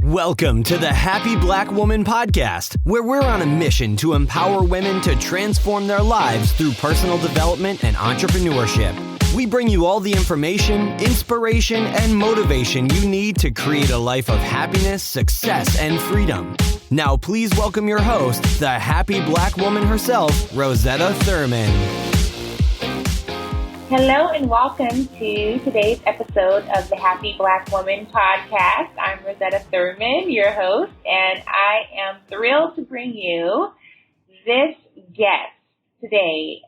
Welcome to the Happy Black Woman Podcast, where we're on a mission to empower women to transform their lives through personal development and entrepreneurship. We bring you all the information, inspiration, and motivation you need to create a life of happiness, success, and freedom. Now, please welcome your host, the happy Black woman herself, Rosetta Thurman. Hello and welcome to today's episode of the Happy Black Woman Podcast. I'm Rosetta Thurman, your host, and I am thrilled to bring you this guest today.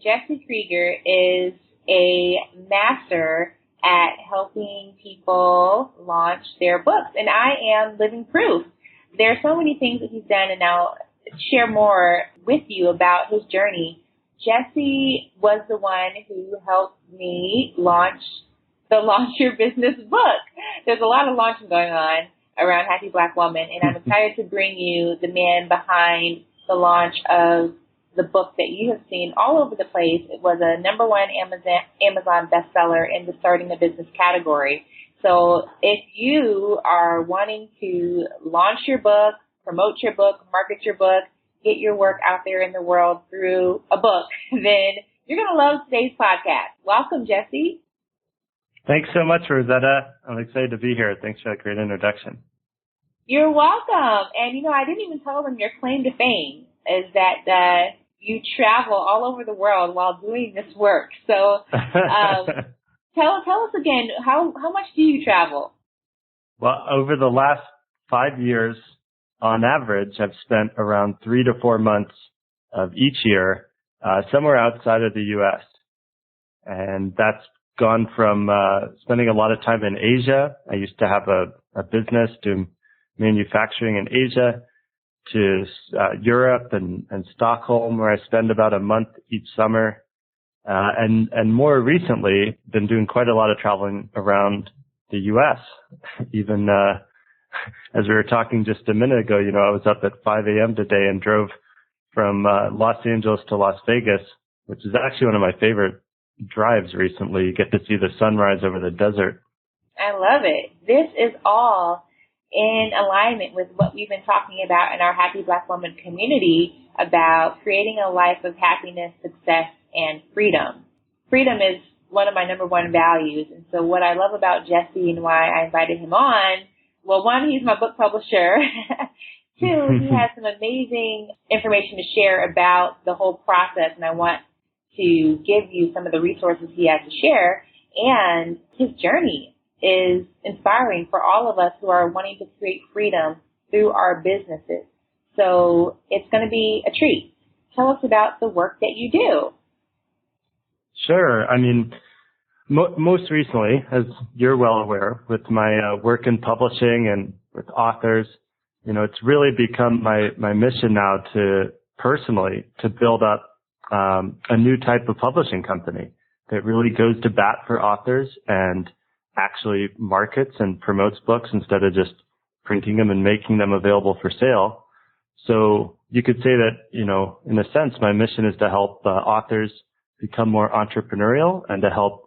Jesse Krieger is a master at helping people launch their books, and I am living proof. There are so many things that he's done, and I'll share more with you about his journey. Jesse was the one who helped me launch the Launch Your Business book. There's a lot of launching going on around Happy Black Woman, and I'm excited to bring you the man behind the launch of the book that you have seen all over the place. It was a #1 Amazon bestseller in the starting a business category. So if you are wanting to launch your book, promote your book, market your book, get your work out there in the world through a book, then you're going to love today's podcast. Welcome, Jesse. Thanks so much, Rosetta. I'm excited to be here. Thanks for that great introduction. You're welcome. And, I didn't even tell them your claim to fame is that you travel all over the world while doing this work. So tell us again, how much do you travel? Well, over the last 5 years, on average, I've spent around 3 to 4 months of each year somewhere outside of the U.S. And that's gone from spending a lot of time in Asia. I used to have a business doing manufacturing in Asia, to Europe and Stockholm, where I spend about a month each summer. And more recently, been doing quite a lot of traveling around the U.S. Even as we were talking just a minute ago, I was up at 5 a.m. today and drove from Los Angeles to Las Vegas, which is actually one of my favorite drives recently. You get to see the sunrise over the desert. I love it. This is all in alignment with what we've been talking about in our Happy Black Woman community about creating a life of happiness, success, and freedom. Freedom is one of my #1 values. And so what I love about Jesse and why I invited him on, well, one, he's my book publisher. Two, he has some amazing information to share about the whole process, and I want to give you some of the resources he has to share. And his journey is inspiring for all of us who are wanting to create freedom through our businesses. So it's going to be a treat. Tell us about the work that you do. Sure. Most recently, as you're well aware, with my work in publishing and with authors, it's really become my mission now to personally to build up a new type of publishing company that really goes to bat for authors and actually markets and promotes books instead of just printing them and making them available for sale. So you could say that, in a sense, my mission is to help authors become more entrepreneurial and to help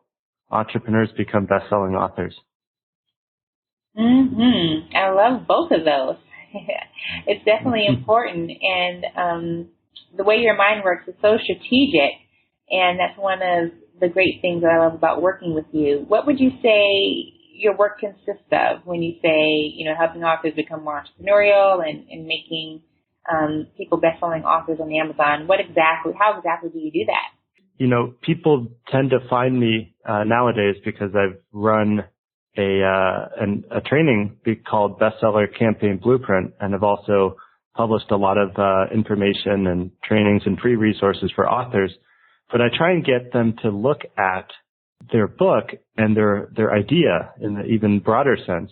entrepreneurs become best-selling authors. I love both of those. It's definitely important. And the way your mind works is so strategic. And that's one of the great things that I love about working with you. What would you say your work consists of when you say, helping authors become more entrepreneurial and making people best-selling authors on Amazon? How exactly do you do that? People tend to find me nowadays because I've run a training called Bestseller Campaign Blueprint, and I've also published a lot of information and trainings and free resources for authors. But I try and get them to look at their book and their idea in the even broader sense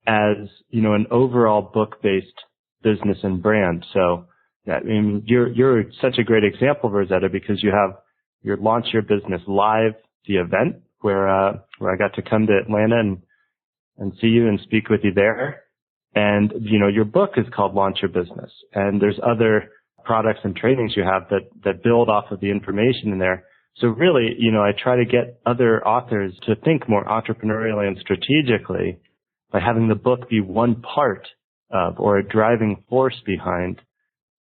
as, an overall book-based business and brand. So, you're such a great example, Rosetta, because you have your Launch Your Business Live, the event where I got to come to Atlanta and see you and speak with you there. And, your book is called Launch Your Business. And there's other products and trainings you have that build off of the information in there. So really, I try to get other authors to think more entrepreneurially and strategically by having the book be one part of or a driving force behind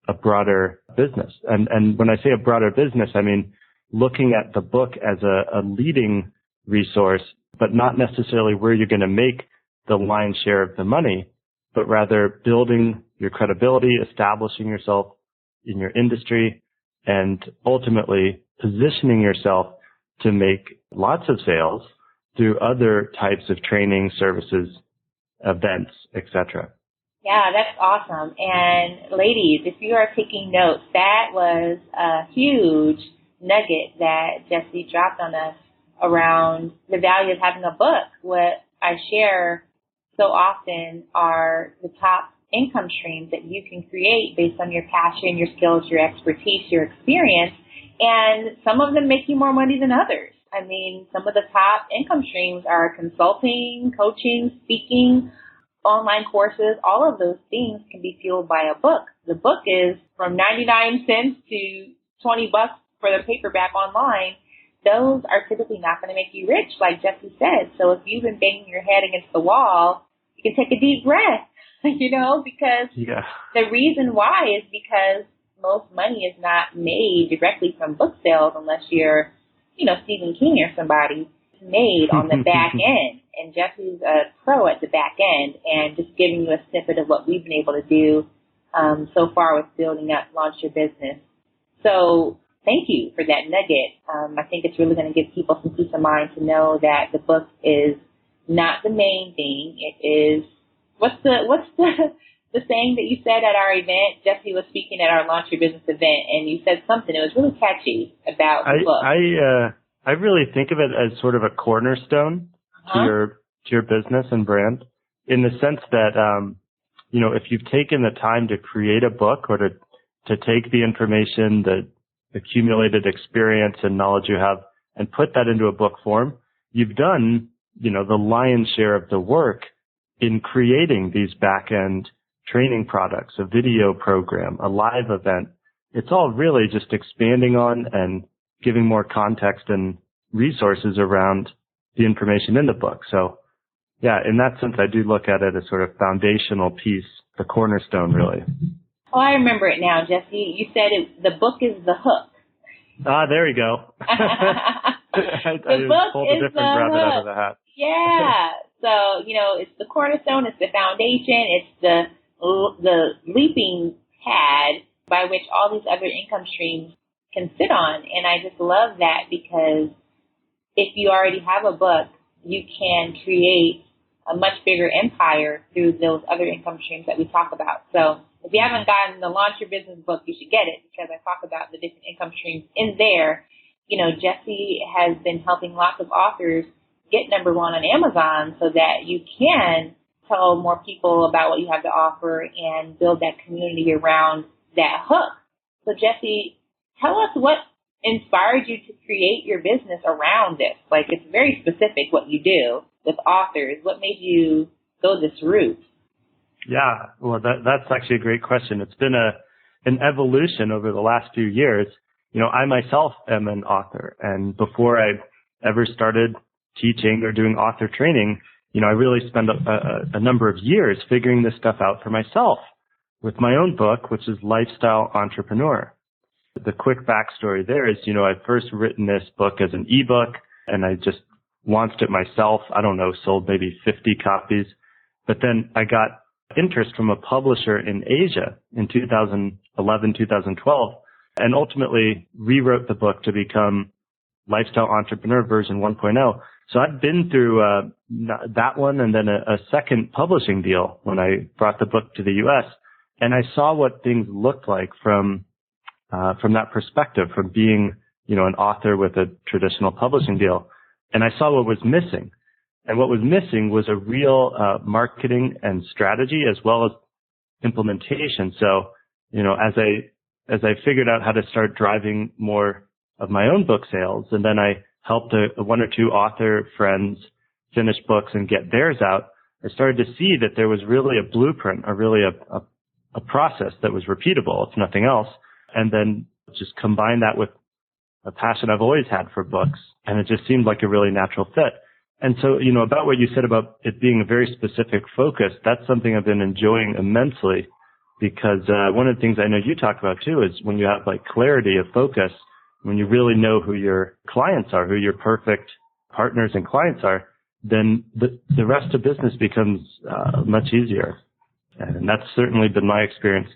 a broader business. And when I say a broader business, I mean looking at the book as a leading resource, but not necessarily where you're going to make the lion's share of the money, but rather building your credibility, establishing yourself in your industry, and ultimately positioning yourself to make lots of sales through other types of training, services, events, etc. Yeah, that's awesome. And ladies, if you are taking notes, that was a huge nugget that Jesse dropped on us around the value of having a book. What I share so often are the top income streams that you can create based on your passion, your skills, your expertise, your experience. And some of them make you more money than others. I mean, some of the top income streams are consulting, coaching, speaking, online courses. All of those things can be fueled by a book. The book is from 99 cents to 20 bucks for the paperback online. Those are typically not going to make you rich, like Jesse said. So if you've been banging your head against the wall, you can take a deep breath, because the reason why is because most money is not made directly from book sales unless you're, Stephen King or somebody. It's made on the back end. And Jesse's a pro at the back end, and just giving you a snippet of what we've been able to do so far with building up Launch Your Business. So thank you for that nugget. I think it's really going to give people some peace of mind to know that the book is not the main thing. It is, what's the saying that you said at our event? Jesse was speaking at our Launch Your Business event, and you said something. It was really catchy about the book. I really think of it as sort of a cornerstone to your business and brand, in the sense that, if you've taken the time to create a book or to take the information, the accumulated experience and knowledge you have and put that into a book form, you've done, the lion's share of the work in creating these back-end training products, a video program, a live event. It's all really just expanding on and giving more context and resources around the information in the book. So, yeah, in that sense, I do look at it as sort of foundational piece, the cornerstone, really. Oh, I remember it now, Jesse. You said the book is the hook. Ah, there you go. I pulled a different rabbit out of the hat. Yeah. So, it's the cornerstone, it's the foundation, it's the leaping pad by which all these other income streams can sit on. And I just love that, because if you already have a book, you can create a much bigger empire through those other income streams that we talk about. So if you haven't gotten the Launch Your Business book, you should get it, because I talk about the different income streams in there. Jesse has been helping lots of authors get number one on Amazon so that you can tell more people about what you have to offer and build that community around that hook. So Jesse, tell us what inspired you to create your business around this. Like, it's very specific what you do with authors. What made you go this route? Yeah, well, that's actually a great question. It's been an evolution over the last few years. I myself am an author, and before I ever started teaching or doing author training, I really spent a number of years figuring this stuff out for myself with my own book, which is Lifestyle Entrepreneur. The quick backstory there is, I'd first written this book as an ebook, and I just launched it myself. I don't know, sold maybe 50 copies. But then I got interest from a publisher in Asia in 2011, 2012, and ultimately rewrote the book to become Lifestyle Entrepreneur version 1.0. So I've been through that one, and then a second publishing deal when I brought the book to the U.S., and I saw what things looked like from that perspective, from being, an author with a traditional publishing deal. And I saw what was missing. And what was missing was a real marketing and strategy, as well as implementation. So, as I figured out how to start driving more of my own book sales, and then I helped one or two author friends finish books and get theirs out, I started to see that there was really a blueprint, or really a process that was repeatable, if nothing else. And then just combine that with a passion I've always had for books. And it just seemed like a really natural fit. And so, about what you said about it being a very specific focus, that's something I've been enjoying immensely because one of the things I know you talk about too is when you have like clarity of focus, when you really know who your clients are, who your perfect partners and clients are, then the rest of business becomes much easier. And that's certainly been my experience.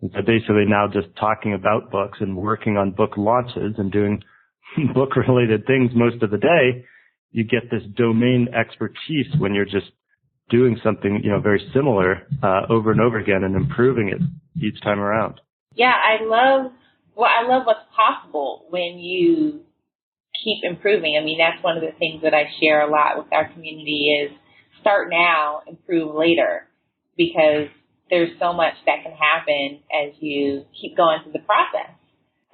So basically now just talking about books and working on book launches and doing book-related things most of the day, you get this domain expertise when you're just doing something, very similar over and over again and improving it each time around. Yeah, I love what's possible when you keep improving. I mean, that's one of the things that I share a lot with our community is start now, improve later, because there's so much that can happen as you keep going through the process.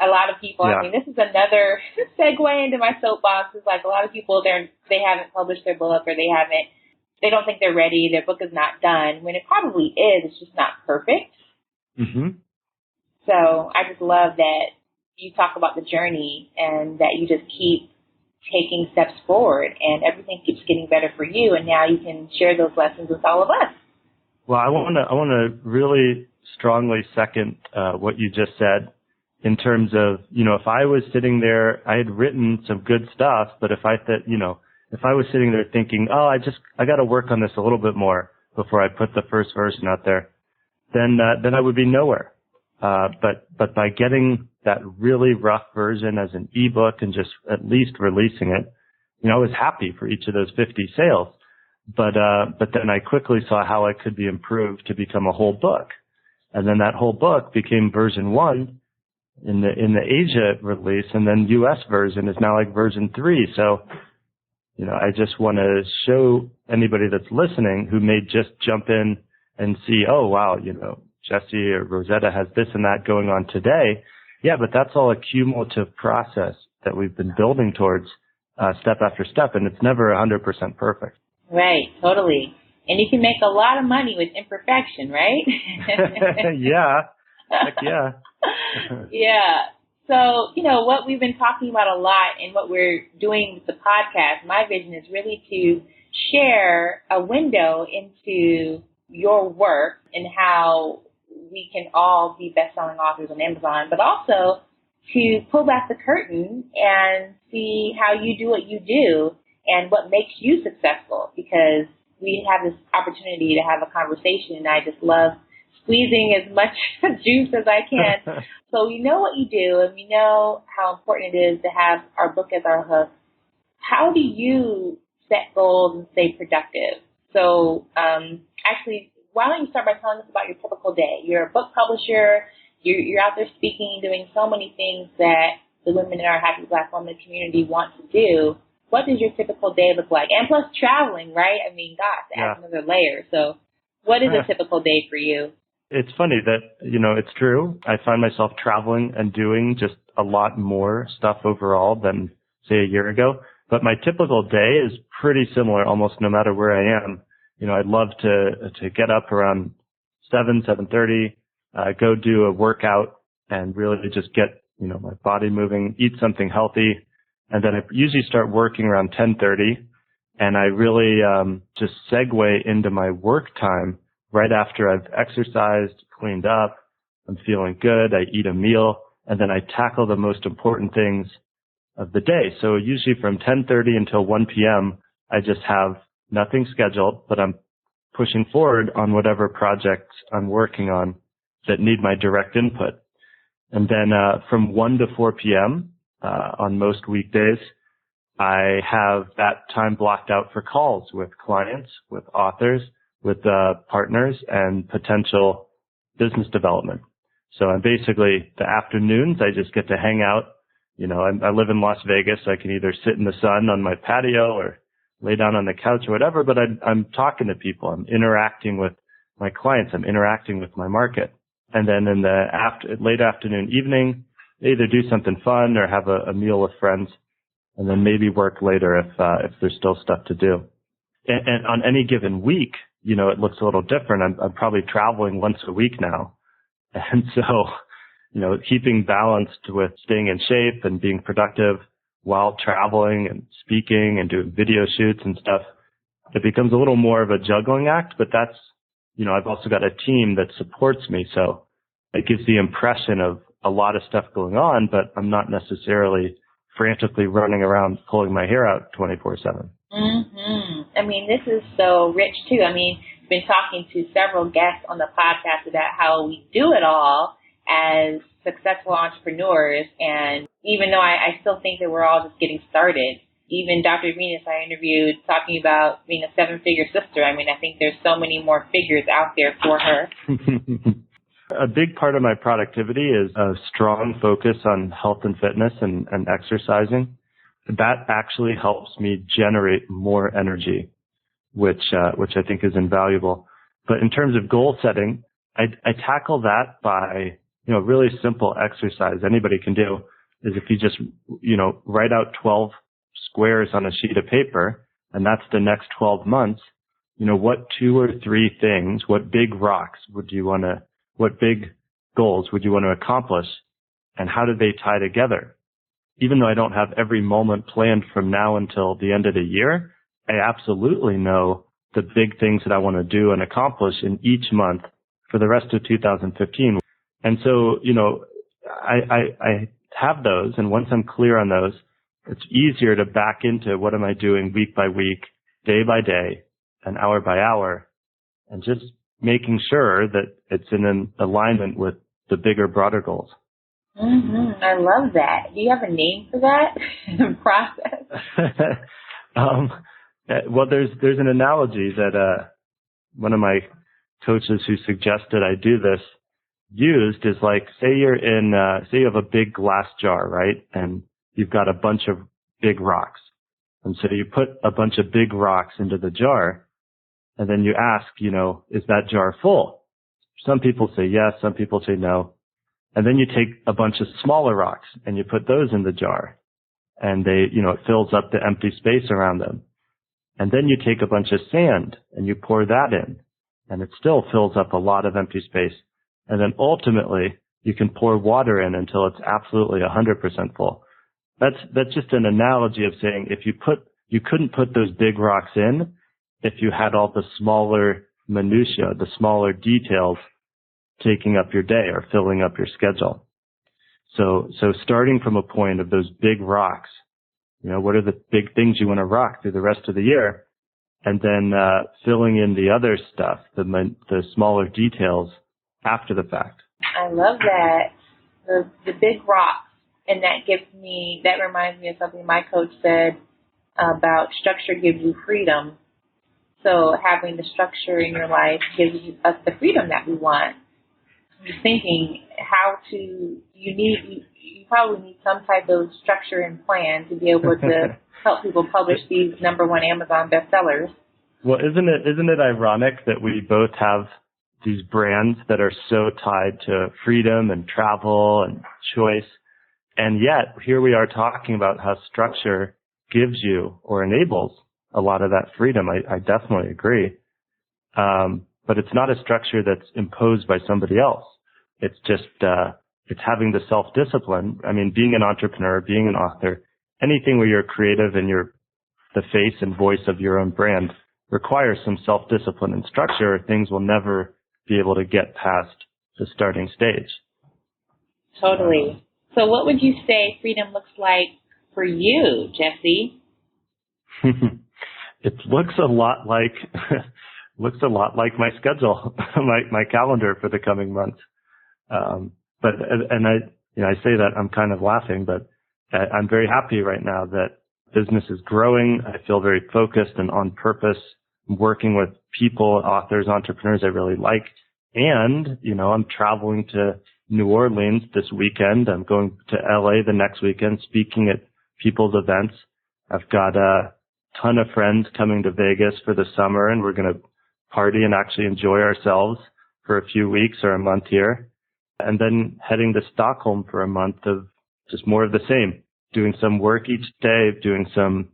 A lot of people, I mean, this is another segue into my soapbox. Is like a lot of people, they haven't published their book or they don't think they're ready. Their book is not done when it probably is. It's just not perfect. Mm-hmm. So I just love that you talk about the journey and that you just keep taking steps forward and everything keeps getting better for you. And now you can share those lessons with all of us. Well, I want to really strongly second what you just said. In terms of, if I was sitting there, I had written some good stuff, but if I was sitting there thinking, I got to work on this a little bit more before I put the first version out there, then I would be nowhere. But by getting that really rough version as an ebook and just at least releasing it, I was happy for each of those 50 sales. But then I quickly saw how it could be improved to become a whole book. And then that whole book became version 1. In the Asia release, and then US version is now like version 3. So, I just want to show anybody that's listening who may just jump in and see, oh wow, Jesse or Rosetta has this and that going on today. Yeah, but that's all a cumulative process that we've been building towards step after step, and it's never 100% perfect. Right, totally. And you can make a lot of money with imperfection, right? Yeah. Heck yeah. Yeah. So, what we've been talking about a lot and what we're doing with the podcast, my vision is really to share a window into your work and how we can all be best-selling authors on Amazon, but also to pull back the curtain and see how you do what you do and what makes you successful, because we have this opportunity to have a conversation, and I just love squeezing as much juice as I can. So we know what you do, and we know how important it is to have our book as our hook. How do you set goals and stay productive? So actually, why don't you start by telling us about your typical day? You're a book publisher. You're out there speaking, doing so many things that the women in our Happy Black Woman community want to do. What does your typical day look like? And plus traveling, right? I mean, gosh, that's another layer. So what is a typical day for you? It's funny that, it's true. I find myself traveling and doing just a lot more stuff overall than, say, a year ago. But my typical day is pretty similar almost no matter where I am. I'd love to get up around 7:30, go do a workout and really just get, my body moving, eat something healthy. And then I usually start working around 10:30. And I really just segue into my work time right after I've exercised, cleaned up, I'm feeling good, I eat a meal, and then I tackle the most important things of the day. So usually from 10:30 until 1 p.m., I just have nothing scheduled, but I'm pushing forward on whatever projects I'm working on that need my direct input. And then from 1 to 4 p.m. On most weekdays, I have that time blocked out for calls with clients, with authors, with partners, and potential business development. So I'm basically, the afternoons, I just get to hang out. I live in Las Vegas. So I can either sit in the sun on my patio or lay down on the couch or whatever, but I'm talking to people. I'm interacting with my clients. I'm interacting with my market. And then in the late afternoon, evening, either do something fun or have a meal with friends, and then maybe work later if there's still stuff to do. And on any given week, it looks a little different. I'm probably traveling once a week now. And so, keeping balanced with staying in shape and being productive while traveling and speaking and doing video shoots and stuff, it becomes a little more of a juggling act, but that's, I've also got a team that supports me. So it gives the impression of a lot of stuff going on, but I'm not necessarily frantically running around pulling my hair out 24/7. Mm-hmm. I mean, this is so rich too. I mean, I've been talking to several guests on the podcast about how we do it all as successful entrepreneurs. And even though I still think that we're all just getting started, even Dr. Venus I interviewed talking about being a 7-figure sister. I mean, I think there's so many more figures out there for her. A big part of my productivity is a strong focus on health and fitness and exercising. That actually helps me generate more energy, which I think is invaluable. But in terms of goal setting, I tackle that by, really simple exercise anybody can do is if you just, write out 12 squares on a sheet of paper, and that's the next 12 months, what 2 or 3 things, what big rocks what big goals would you want to accomplish, and how do they tie together? Even though I don't have every moment planned from now until the end of the year, I absolutely know the big things that I want to do and accomplish in each month for the rest of 2015. And so, I have those, and once I'm clear on those, it's easier to back into what am I doing week by week, day by day, and hour by hour, and just making sure that it's in an alignment with the bigger, broader goals. Mm-hmm. I love that. Do you have a name for that process? Well, there's an analogy that one of my coaches who suggested I do this used is like, say you have a big glass jar, right? And you've got a bunch of big rocks. And so you put a bunch of big rocks into the jar, and then you ask, is that jar full? Some people say yes, some people say no. And then you take a bunch of smaller rocks and you put those in the jar, and it fills up the empty space around them. And then you take a bunch of sand and you pour that in, and it still fills up a lot of empty space. And then ultimately you can pour water in until it's absolutely 100% full. That's just an analogy of saying you couldn't put those big rocks in if you had all the smaller minutia, the smaller details taking up your day or filling up your schedule. So starting from a point of those big rocks, what are the big things you want to rock through the rest of the year? And then filling in the other stuff, the smaller details after the fact. I love that. The big rocks. And that reminds me of something my coach said about structure gives you freedom. So having the structure in your life gives us the freedom that we want. I'm just thinking you probably need some type of structure and plan to be able to help people publish these #1 Amazon bestsellers. Well, isn't it ironic that we both have these brands that are so tied to freedom and travel and choice, and yet here we are talking about how structure gives you or enables a lot of that freedom. I definitely agree. But it's not a structure that's imposed by somebody else. It's just, it's having the self-discipline. I mean, being an entrepreneur, being an author, anything where you're creative and you're the face and voice of your own brand requires some self-discipline and structure, or things will never be able to get past the starting stage. Totally. So what would you say freedom looks like for you, Jesse? It looks a lot like my schedule, my calendar for the coming months. But I say that I'm kind of laughing, but I'm very happy right now that business is growing. I feel very focused and on purpose. I'm working with people, authors, entrepreneurs I really like. And, I'm traveling to New Orleans this weekend. I'm going to LA the next weekend, speaking at people's events. I've got a ton of friends coming to Vegas for the summer, and we're going to party and actually enjoy ourselves for a few weeks or a month here. And then heading to Stockholm for a month of just more of the same, doing some work each day, doing some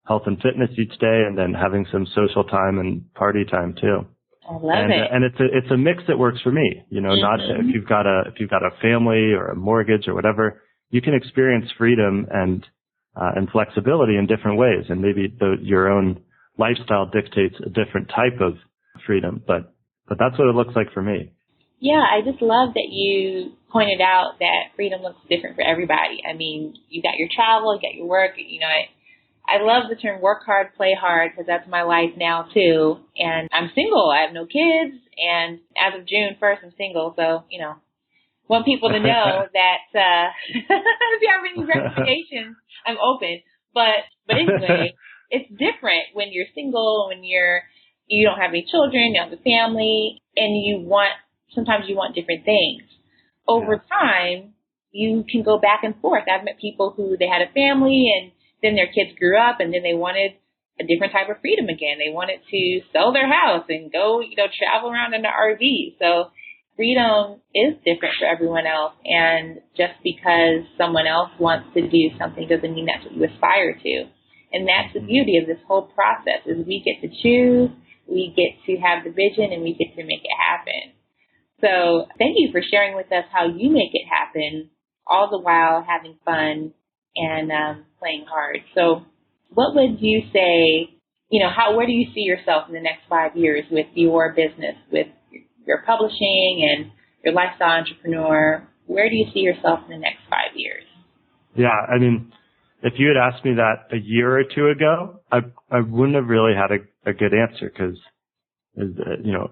health and fitness each day, and then having some social time and party time too. I love it. And it's a mix that works for me. Not if you've got a family or a mortgage or whatever, you can experience freedom and and flexibility in different ways. And maybe your own lifestyle dictates a different type of freedom, but that's what it looks like for me. Yeah, I just love that you pointed out that freedom looks different for everybody. I mean, you got your travel, you got your work. You know, I love the term work hard, play hard, because that's my life now too. And I'm single. I have no kids. And as of June 1st, I'm single. So, you know, want people to know that if you have any recommendations, I'm open. But anyway, it's different when you're single, when you don't have any children, you don't have a family, and sometimes you want different things. Over time, you can go back and forth. I've met people who they had a family and then their kids grew up and then they wanted a different type of freedom again. They wanted to sell their house and go, travel around in the RV. So freedom is different for everyone else. And just because someone else wants to do something doesn't mean that's what you aspire to. And that's the beauty of this whole process is we get to choose, we get to have the vision, and we get to make it happen. So thank you for sharing with us how you make it happen, all the while having fun and playing hard. So what would you say, where do you see yourself in the next 5 years with your business, with your publishing and your lifestyle entrepreneur? Where do you see yourself in the next 5 years? Yeah, I mean, if you had asked me that a year or two ago, I wouldn't have really had a good answer because,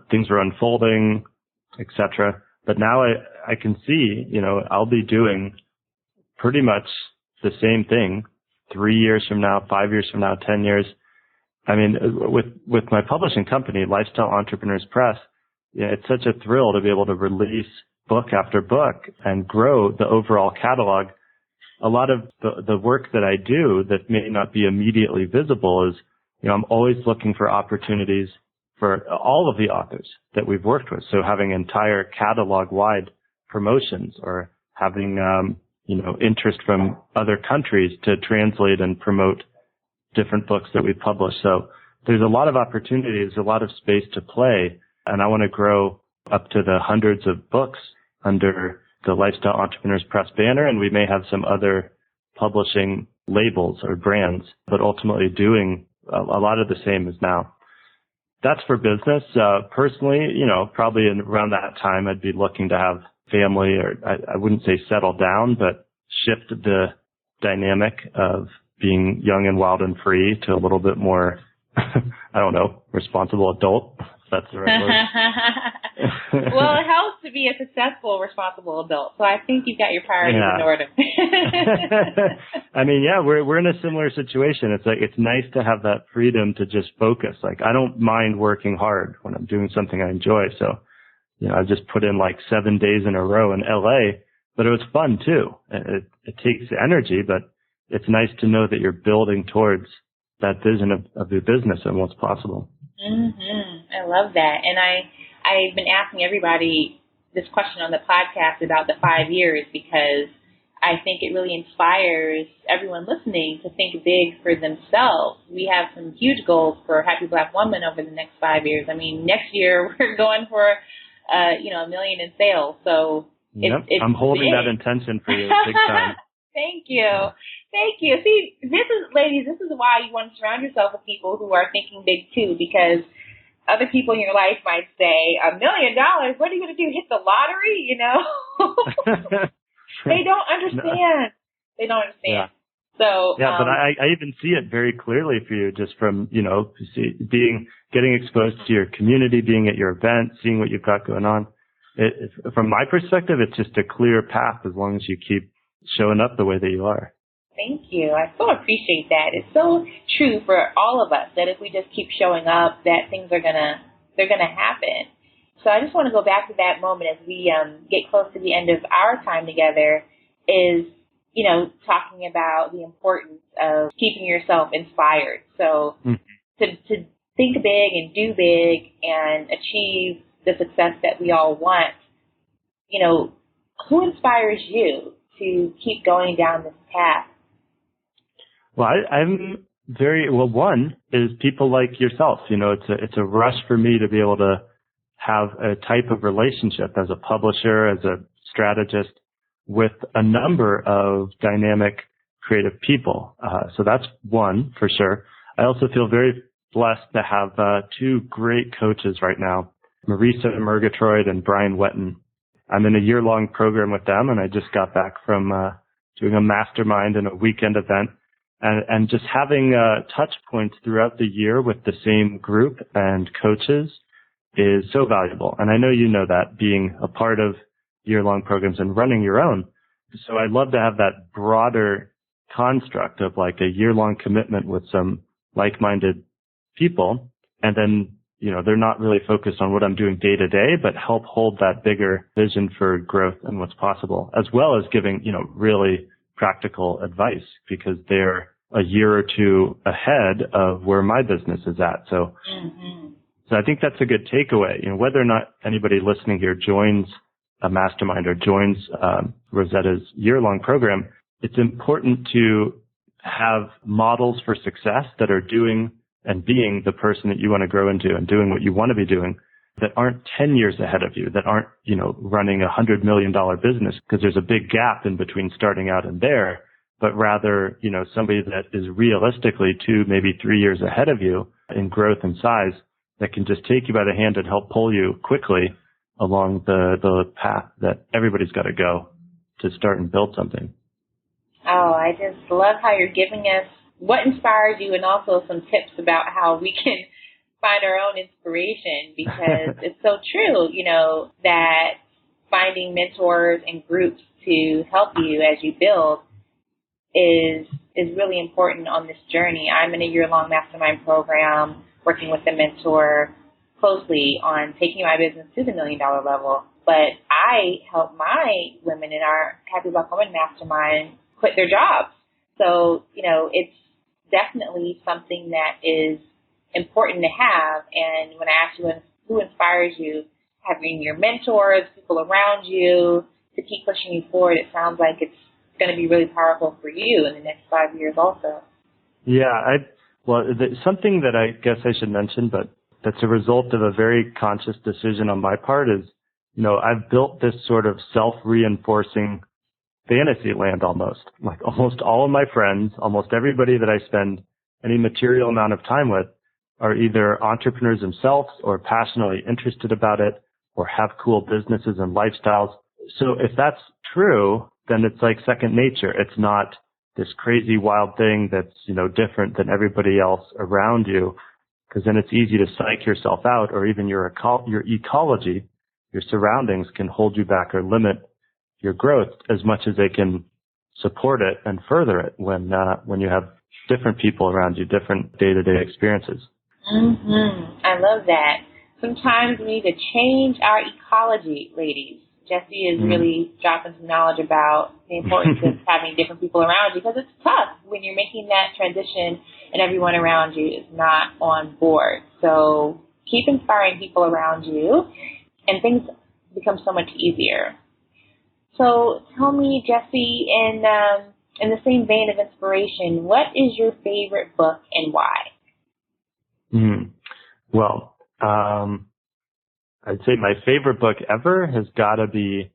things were unfolding, etc. But now I can see, I'll be doing pretty much the same thing 3 years from now, 5 years from now, 10 years. I mean, with my publishing company, Lifestyle Entrepreneurs Press, it's such a thrill to be able to release book after book and grow the overall catalog. A lot of the work that I do that may not be immediately visible is, I'm always looking for opportunities for all of the authors that we've worked with. So having entire catalog-wide promotions or having, interest from other countries to translate and promote different books that we publish. So there's a lot of opportunities, a lot of space to play. And I want to grow up to the hundreds of books under the Lifestyle Entrepreneurs Press banner. And we may have some other publishing labels or brands, but ultimately doing a lot of the same as now. That's for business. Personally, probably around that time, I'd be looking to have family, or I wouldn't say settle down, but shift the dynamic of being young and wild and free to a little bit more, responsible adult, if that's the right word. Well, it helps to be a successful, responsible adult. So I think you've got your priorities in order. I mean, we're in a similar situation. It's like, it's nice to have that freedom to just focus. Like, I don't mind working hard when I'm doing something I enjoy. So, I just put in like 7 days in a row in LA, but it was fun too. It takes energy, but it's nice to know that you're building towards that vision of your business and what's possible. I love that. And I've been asking everybody this question on the podcast about the 5 years because I think it really inspires everyone listening to think big for themselves. We have some huge goals for Happy Black Woman over the next 5 years. I mean, next year we're going for, $1 million in sales. So I'm holding that intention for you big time. Thank you. See, ladies, this is why you want to surround yourself with people who are thinking big too, because other people in your life might say, $1 million, what are you going to do, hit the lottery? They don't understand. They don't understand. So, but I even see it very clearly for you just from, getting exposed to your community, being at your event, seeing what you've got going on. From my perspective, it's just a clear path as long as you keep showing up the way that you are. Thank you. I so appreciate that. It's so true for all of us that if we just keep showing up, that things are they're gonna happen. So I just want to go back to that moment as we get close to the end of our time together is, talking about the importance of keeping yourself inspired. So to think big and do big and achieve the success that we all want, who inspires you to keep going down this path? Well, I'm one is people like yourself. It's a rush for me to be able to have a type of relationship as a publisher, as a strategist with a number of dynamic creative people. So that's one for sure. I also feel very blessed to have two great coaches right now, Marisa Murgatroyd and Brian Wetton. I'm in a year-long program with them, and I just got back from doing a mastermind and a weekend event. And just having touch points throughout the year with the same group and coaches is so valuable. And I know you know that, being a part of year-long programs and running your own. So I'd love to have that broader construct of like a year-long commitment with some like-minded people. And then, they're not really focused on what I'm doing day to day, but help hold that bigger vision for growth and what's possible, as well as giving, really practical advice, because they're a year or two ahead of where my business is at. So, so I think that's a good takeaway. Whether or not anybody listening here joins a mastermind or joins Rosetta's year-long program, it's important to have models for success that are doing and being the person that you want to grow into and doing what you want to be doing, that aren't 10 years ahead of you, that aren't, running $100 million business, because there's a big gap in between starting out and there, but rather, somebody that is realistically 2, maybe 3 years ahead of you in growth and size, that can just take you by the hand and help pull you quickly along the path that everybody's got to go to start and build something. Oh, I just love how you're giving us what inspires you, and also some tips about how we can find our own inspiration, because it's so true, that finding mentors and groups to help you as you build is really important on this journey. I'm in a year-long mastermind program working with a mentor closely on taking my business to the $1 million level. But I help my women in our Happy Black Woman Mastermind quit their jobs. So, it's definitely something that is important to have. And when I ask you who inspires you, having your mentors, people around you to keep pushing you forward, it sounds like it's going to be really powerful for you in the next 5 years also. Yeah, something that I guess I should mention, but that's a result of a very conscious decision on my part is, I've built this sort of self-reinforcing fantasy land almost. Like almost all of my friends, almost everybody that I spend any material amount of time with are either entrepreneurs themselves or passionately interested about it or have cool businesses and lifestyles. So if that's true, then it's like second nature. It's not this crazy wild thing that's, different than everybody else around you, because then it's easy to psych yourself out, or even your ecology, your surroundings can hold you back or limit your growth as much as they can support it and further it when you have different people around you, different day-to-day experiences. I love that. Sometimes we need to change our ecology, ladies. Jesse is really dropping some knowledge about the importance of having different people around you, because it's tough when you're making that transition and everyone around you is not on board. So keep inspiring people around you and things become so much easier. So tell me, Jesse, in the same vein of inspiration, what is your favorite book and why? Well, I'd say my favorite book ever has got to be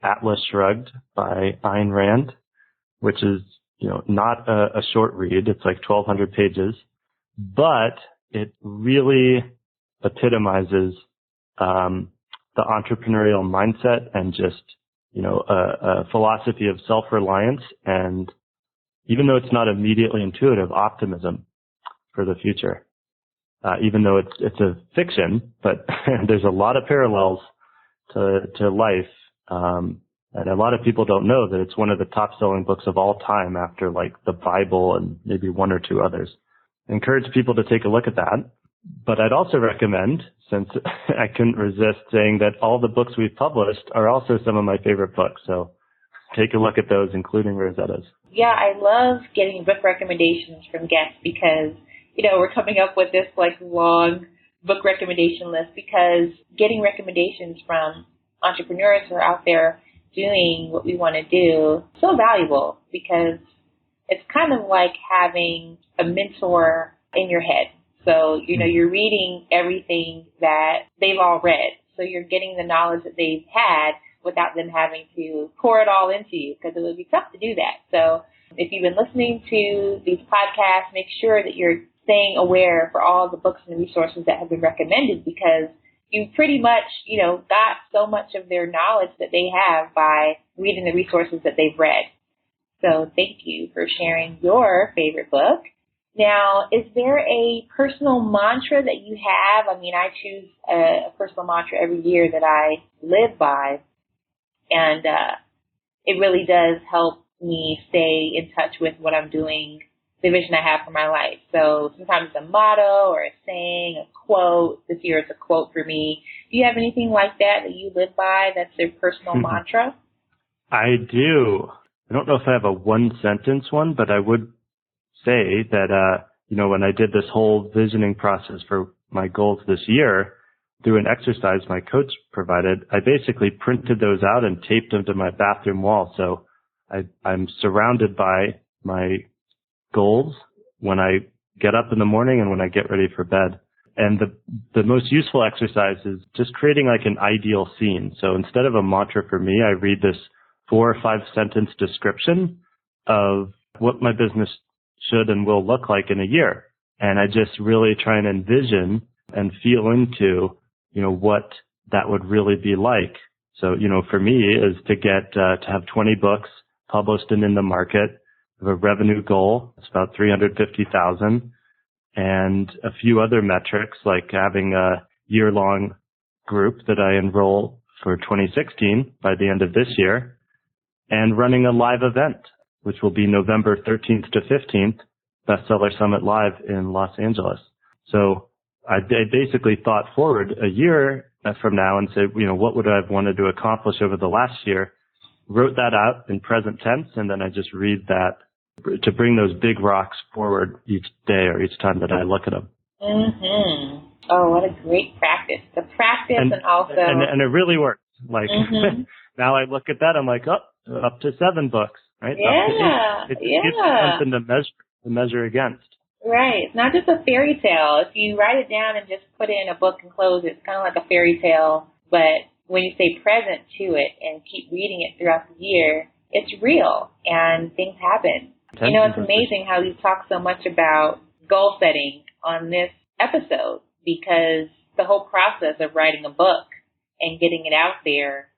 Atlas Shrugged by Ayn Rand, which is, not a short read. It's like 1,200 pages, but it really epitomizes the entrepreneurial mindset and just, a philosophy of self-reliance, and even though it's not immediately intuitive, optimism for the future. Even though it's a fiction, but there's a lot of parallels to life. And a lot of people don't know that it's one of the top selling books of all time after like the Bible and maybe one or two others. I encourage people to take a look at that. But I'd also recommend, since I couldn't resist saying that all the books we've published are also some of my favorite books. So take a look at those, including Rosetta's. Yeah, I love getting book recommendations from guests, because we're coming up with this like long book recommendation list, because getting recommendations from entrepreneurs who are out there doing what we want to do is so valuable, because it's kind of like having a mentor in your head. So, you're reading everything that they've all read. So you're getting the knowledge that they've had without them having to pour it all into you, because it would be tough to do that. So If you've been listening to these podcasts, make sure that you're staying aware for all the books and resources that have been recommended, because you pretty much, got so much of their knowledge that they have by reading the resources that they've read. So thank you for sharing your favorite book. Now, is there a personal mantra that you have? I mean, I choose a personal mantra every year that I live by, and it really does help me stay in touch with what I'm doing, the vision I have for my life. So sometimes it's a motto or a saying, a quote. This year it's a quote for me. Do you have anything like that you live by that's your personal mantra? I do. I don't know if I have a one sentence one, but I would say that, when I did this whole visioning process for my goals this year through an exercise my coach provided, I basically printed those out and taped them to my bathroom wall. So I'm surrounded by my goals when I get up in the morning and when I get ready for bed. And the most useful exercise is just creating like an ideal scene. So instead of a mantra for me, I read this 4 or 5 sentence description of what my business should and will look like in a year. And I just really try and envision and feel into, what that would really be like. So, for me is to get, to have 20 books published and in the market, have a revenue goal. It's about 350,000, and a few other metrics like having a year-long group that I enroll for 2016 by the end of this year, and running a live event, which will be November 13th to 15th, Bestseller Summit Live in Los Angeles. So I basically thought forward a year from now and said, what would I have wanted to accomplish over the last year? Wrote that out in present tense, and then I just read that to bring those big rocks forward each day or each time that I look at them. Mm-hmm. Oh, what a great practice. The practice and also... And it really works. Like, now I look at that, I'm like, up to 7 books, right? Yeah, it gives you something to measure against. Right. It's not just a fairy tale. If you write it down and just put it in a book and close it, it's kind of like a fairy tale. But when you stay present to it and keep reading it throughout the year, it's real and things happen. It's amazing how we talk so much about goal setting on this episode, because the whole process of writing a book and getting it out there,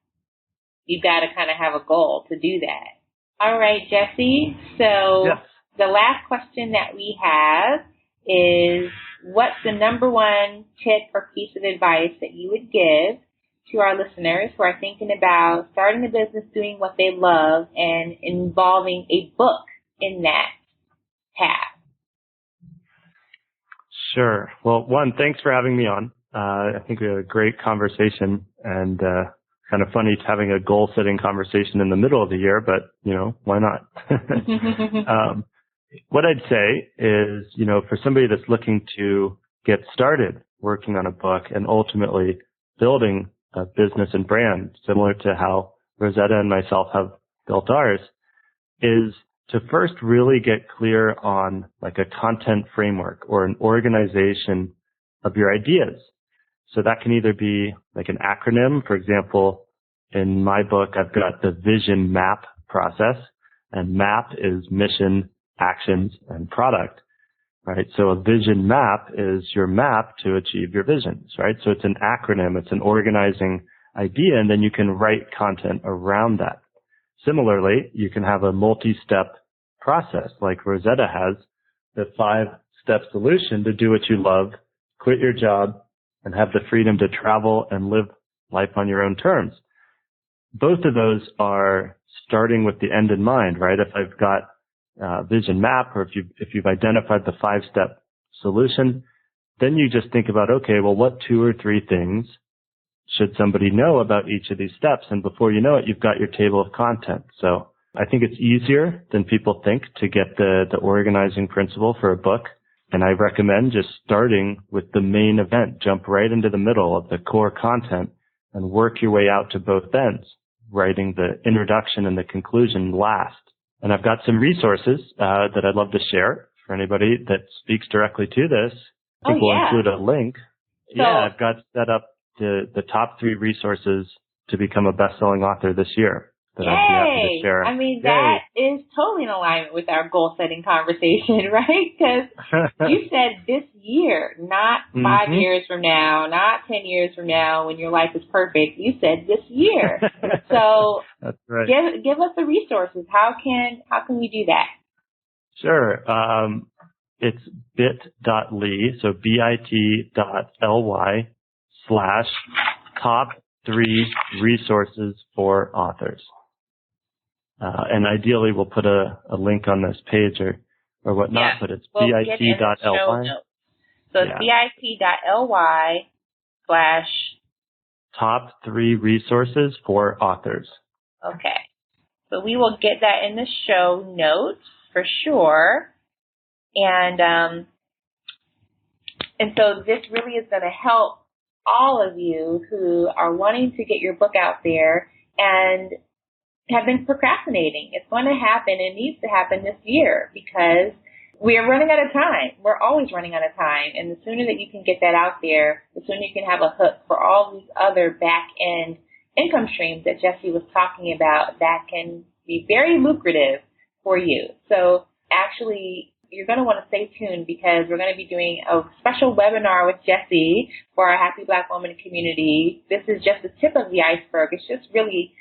you've got to kind of have a goal to do that. All right, Jesse. So the last question that we have is, what's the number one tip or piece of advice that you would give to our listeners who are thinking about starting a business, doing what they love, and involving a book in that path? Sure. Well, one, thanks for having me on. I think we had a great conversation, and kind of funny having a goal-setting conversation in the middle of the year, but, why not? What I'd say is, for somebody that's looking to get started working on a book and ultimately building a business and brand, similar to how Rosetta and myself have built ours, is to first really get clear on like a content framework or an organization of your ideas. So that can either be like an acronym. For example, in my book, I've got the vision map process, and MAP is mission, actions, and product, right? So a vision map is your map to achieve your visions, right? So it's an acronym, it's an organizing idea, and then you can write content around that. Similarly, you can have a multi-step process like Rosetta has, the 5-step solution to do what you love, quit your job, and have the freedom to travel and live life on your own terms. Both of those are starting with the end in mind, right? If I've got vision map, or if you've identified the 5-step solution, then you just think about, okay, well, what 2 or 3 things should somebody know about each of these steps? And before you know it, you've got your table of content. So I think it's easier than people think to get the organizing principle for a book. And I recommend just starting with the main event, jump right into the middle of the core content and work your way out to both ends, writing the introduction and the conclusion last. And I've got some resources that I'd love to share for anybody that speaks directly to this. I think we'll include a link. So, I've got set up the top 3 resources to become a best-selling author this year. that I'd be happy to share. I mean, that is totally in alignment with our goal-setting conversation, right? Because you said this year, not 5 years from now, not 10 years from now when your life is perfect. You said this year. So that's right. Give us the resources. How can we do that? Sure. It's bit.ly, so bit.ly/top3 resources for authors. And ideally, we'll put a link on this page or whatnot, but it's bit.ly. So it's bit.ly/top3 resources for authors. Okay. So we will get that in the show notes for sure. And so this really is going to help all of you who are wanting to get your book out there and have been procrastinating. It's going to happen. It needs to happen this year because we are running out of time. We're always running out of time. And the sooner that you can get that out there, the sooner you can have a hook for all these other back-end income streams that Jesse was talking about that can be very lucrative for you. So actually, you're going to want to stay tuned because we're going to be doing a special webinar with Jesse for our Happy Black Woman community. This is just the tip of the iceberg. It's just really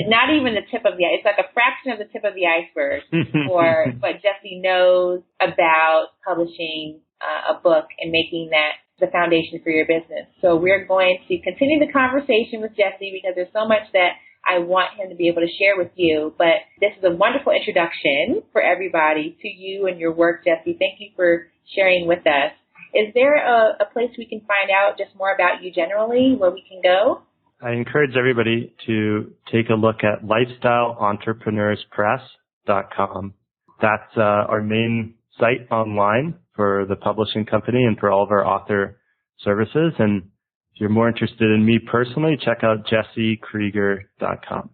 not even the tip of the iceberg. It's like a fraction of the tip of the iceberg for what Jesse knows about publishing a book and making that the foundation for your business. So we're going to continue the conversation with Jesse because there's so much that I want him to be able to share with you. But this is a wonderful introduction for everybody to you and your work, Jesse. Thank you for sharing with us. Is there a place we can find out just more about you generally, where we can go? I encourage everybody to take a look at lifestyleentrepreneurspress.com. That's our main site online for the publishing company and for all of our author services. And if you're more interested in me personally, check out jessekrieger.com.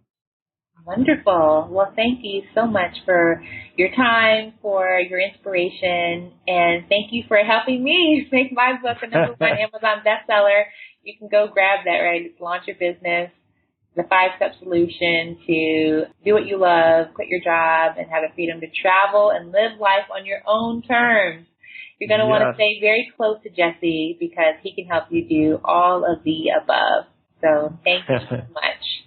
Wonderful. Well, thank you so much for your time, for your inspiration, and thank you for helping me make my book a #1 Amazon bestseller. You can go grab that, right? It's Launch Your Business, the 5-step solution to do what you love, quit your job, and have the freedom to travel and live life on your own terms. You're going to want to stay very close to Jesse because he can help you do all of the above. So thank you so much.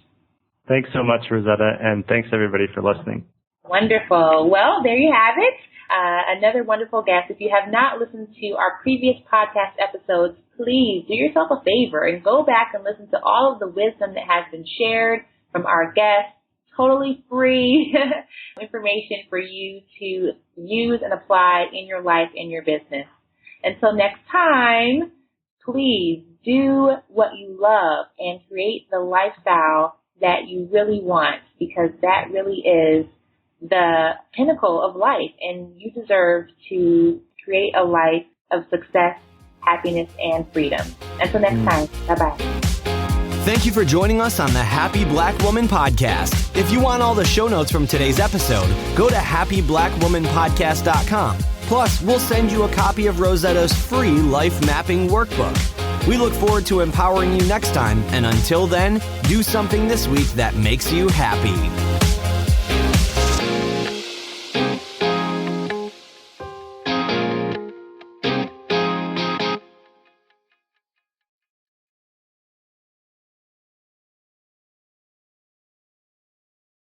Thanks so much, Rosetta, and thanks everybody for listening. Wonderful. Well, there you have it. Another wonderful guest. If you have not listened to our previous podcast episodes, please do yourself a favor and go back and listen to all of the wisdom that has been shared from our guests. Totally free information for you to use and apply in your life, in your business. Until next time, please do what you love and create the lifestyle that you really want, because that really is the pinnacle of life, and you deserve to create a life of success, happiness, and freedom. Until next time, bye-bye. Thank you for joining us on the Happy Black Woman Podcast. If you want all the show notes from today's episode, go to happyblackwomanpodcast.com. Plus, we'll send you a copy of Rosetta's free life mapping workbook. We look forward to empowering you next time, and until then, do something this week that makes you happy.